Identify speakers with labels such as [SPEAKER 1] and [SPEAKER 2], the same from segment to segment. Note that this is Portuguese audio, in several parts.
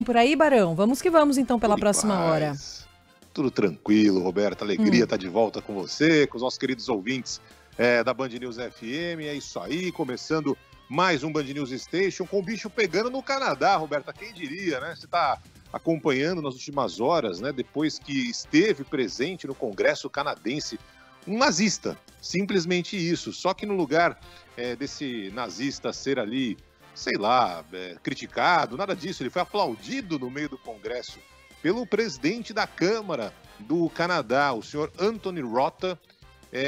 [SPEAKER 1] Por aí, Barão. Vamos que vamos, então, pela
[SPEAKER 2] Tudo em
[SPEAKER 1] próxima hora.
[SPEAKER 2] paz. Tudo tranquilo, Roberta. Alegria estar de volta com você, com os nossos queridos ouvintes da Band News FM. É isso aí, começando mais um Band News Station, com o bicho pegando no Canadá, Roberta. Quem diria, né? Você está acompanhando nas últimas horas, né? Depois que esteve presente no Congresso canadense, um nazista. Simplesmente isso. Só que no lugar desse nazista ser ali, sei lá, criticado, nada disso. Ele foi aplaudido no meio do Congresso pelo presidente da Câmara do Canadá, o senhor Anthony Rota,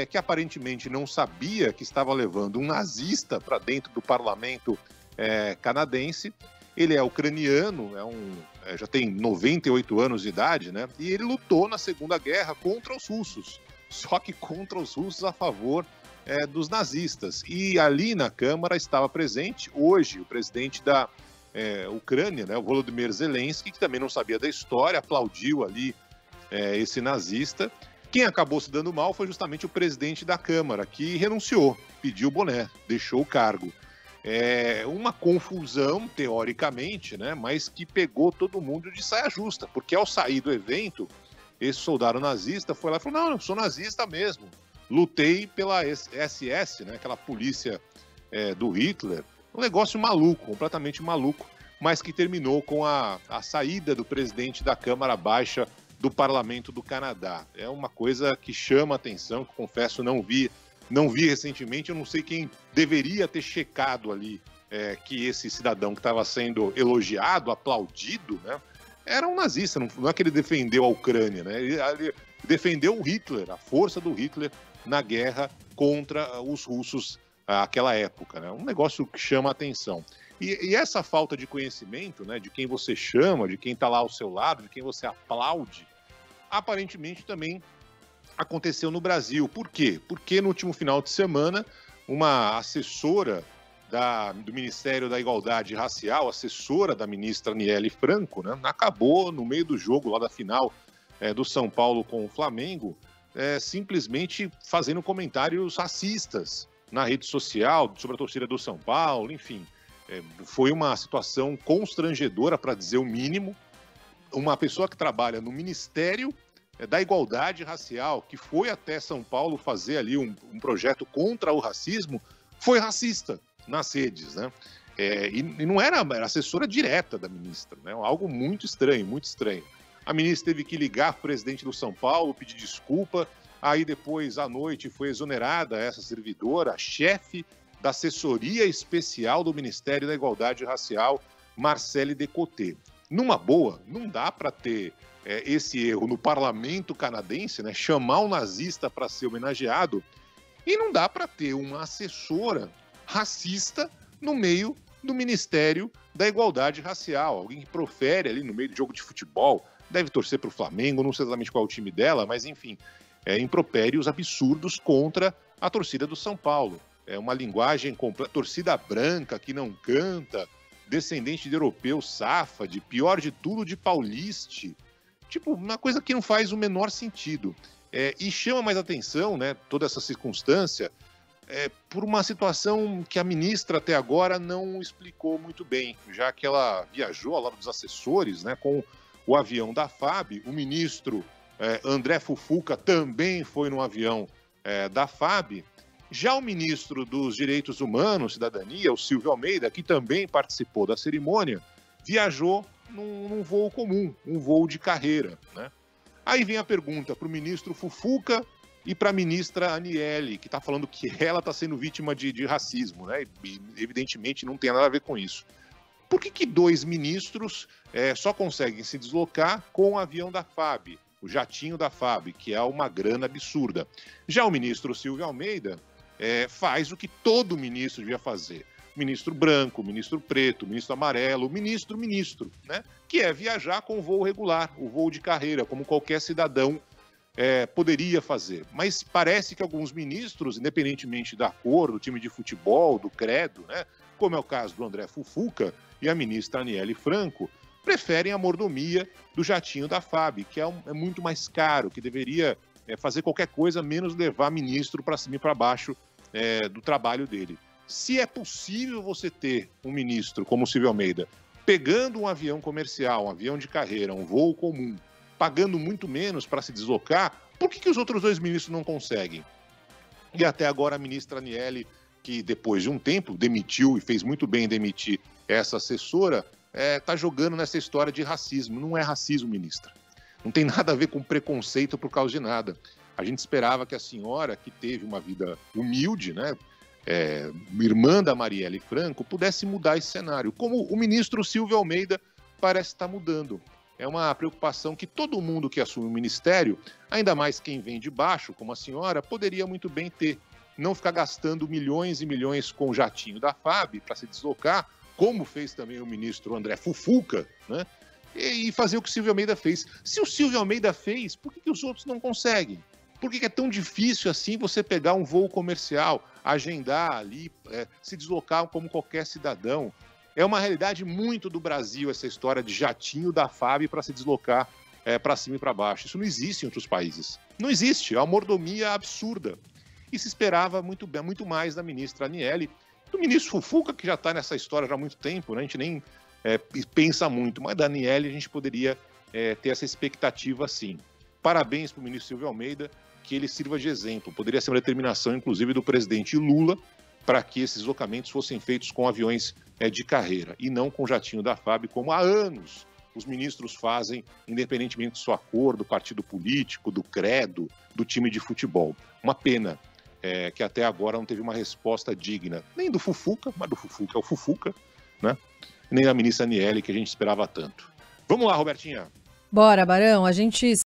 [SPEAKER 2] que aparentemente não sabia que estava levando um nazista para dentro do parlamento canadense. Ele é ucraniano, já tem 98 anos de idade, né? E ele lutou na Segunda Guerra contra os russos, só que contra os russos a favor dos nazistas. E ali na Câmara estava presente hoje o presidente da Ucrânia, né, o Volodymyr Zelensky, que também não sabia da história, aplaudiu ali esse nazista. Quem acabou se dando mal foi justamente o presidente da Câmara, que renunciou, pediu o boné, deixou o cargo. Uma confusão, teoricamente, né, mas que pegou todo mundo de saia justa, porque ao sair do evento, esse soldado nazista foi lá e falou: não, eu sou nazista mesmo, lutei pela SS, né, aquela polícia do Hitler. Um negócio maluco, completamente maluco, mas que terminou com a saída do presidente da Câmara Baixa do Parlamento do Canadá. É uma coisa que chama a atenção, que confesso não vi recentemente. Eu não sei quem deveria ter checado ali que esse cidadão que estava sendo elogiado, aplaudido, né, era um nazista. Não é que ele defendeu a Ucrânia, né? Ele defendeu o Hitler, a força do Hitler na guerra contra os russos àquela época, né? Um negócio que chama a atenção. E essa falta de conhecimento, né, de quem você chama, de quem está lá ao seu lado, de quem você aplaude, aparentemente também aconteceu no Brasil. Por quê? Porque no último final de semana, uma assessora do Ministério da Igualdade Racial, assessora da ministra Aniele Franco, né, acabou no meio do jogo lá da final do São Paulo com o Flamengo, simplesmente fazendo comentários racistas na rede social sobre a torcida do São Paulo, enfim. Foi uma situação constrangedora, para dizer o mínimo. Uma pessoa que trabalha no Ministério da Igualdade Racial, que foi até São Paulo fazer ali um projeto contra o racismo, foi racista nas redes, né? E não era assessora direta da ministra, né? Algo muito estranho, muito estranho. A ministra teve que ligar para o presidente do São Paulo, pedir desculpa. Aí depois, à noite, foi exonerada essa servidora, a chefe da assessoria especial do Ministério da Igualdade Racial, Marcele Decoté. Numa boa, não dá para ter esse erro no parlamento canadense, né? Chamar um nazista para ser homenageado, e não dá para ter uma assessora racista no meio do Ministério da Igualdade Racial. Alguém que profere ali no meio de jogo de futebol, deve torcer para o Flamengo, não sei exatamente qual é o time dela, mas enfim, impropérios absurdos contra a torcida do São Paulo. É uma linguagem torcida branca que não canta, descendente de europeu, safade, pior de tudo, de pauliste. Tipo, uma coisa que não faz o menor sentido. E chama mais atenção, né, toda essa circunstância, por uma situação que a ministra até agora não explicou muito bem, já que ela viajou ao lado dos assessores, né, com o avião da FAB. O ministro André Fufuca também foi no avião da FAB. Já o ministro dos Direitos Humanos, Cidadania, o Silvio Almeida, que também participou da cerimônia, viajou num voo comum, um voo de carreira, né? Aí vem a pergunta para o ministro Fufuca e para a ministra Aniele, que está falando que ela está sendo vítima de racismo, né? E evidentemente não tem nada a ver com isso. Por que dois ministros só conseguem se deslocar com o avião da FAB, o jatinho da FAB, que é uma grana absurda? Já o ministro Silvio Almeida faz o que todo ministro devia fazer. Ministro branco, ministro preto, ministro amarelo, ministro, né? Que é viajar com o voo regular, o voo de carreira, como qualquer cidadão poderia fazer. Mas parece que alguns ministros, independentemente da cor, do time de futebol, do credo, né? Como é o caso do André Fufuca e a ministra Aniele Franco, preferem a mordomia do jatinho da FAB, que é muito mais caro, que deveria fazer qualquer coisa menos levar ministro para cima e para baixo do trabalho dele. Se é possível você ter um ministro como o Silvio Almeida pegando um avião comercial, um avião de carreira, um voo comum, pagando muito menos para se deslocar, por que os outros dois ministros não conseguem? E até agora a ministra Aniele, que depois de um tempo demitiu e fez muito bem em demitir essa assessora, está jogando nessa história de racismo. Não é racismo, ministra. Não tem nada a ver com preconceito por causa de nada. A gente esperava que a senhora, que teve uma vida humilde, né, irmã da Marielle Franco, pudesse mudar esse cenário, como o ministro Silvio Almeida parece estar mudando. É uma preocupação que todo mundo que assume o ministério, ainda mais quem vem de baixo, como a senhora, poderia muito bem ter. Não ficar gastando milhões e milhões com o jatinho da FAB para se deslocar, como fez também o ministro André Fufuca, né? E fazer o que o Silvio Almeida fez. Se o Silvio Almeida fez, por que os outros não conseguem? Por que é tão difícil assim você pegar um voo comercial, agendar ali, se deslocar como qualquer cidadão? É uma realidade muito do Brasil essa história de jatinho da FAB para se deslocar para cima e para baixo. Isso não existe em outros países. Não existe. É uma mordomia absurda. E se esperava muito mais da ministra Aniele, do ministro Fufuca, que já está nessa história já há muito tempo, né? A gente nem pensa muito, mas da Aniele a gente poderia ter essa expectativa sim. Parabéns para o ministro Silvio Almeida, que ele sirva de exemplo. Poderia ser uma determinação, inclusive, do presidente Lula, para que esses deslocamentos fossem feitos com aviões de carreira e não com jatinho da FAB, como há anos os ministros fazem, independentemente de sua cor, do partido político, do credo, do time de futebol. Uma pena que até agora não teve uma resposta digna, nem do Fufuca, mas do Fufuca é o Fufuca, né? Nem da ministra Aniele, que a gente esperava tanto. Vamos lá, Robertinha.
[SPEAKER 1] Bora, Barão, a gente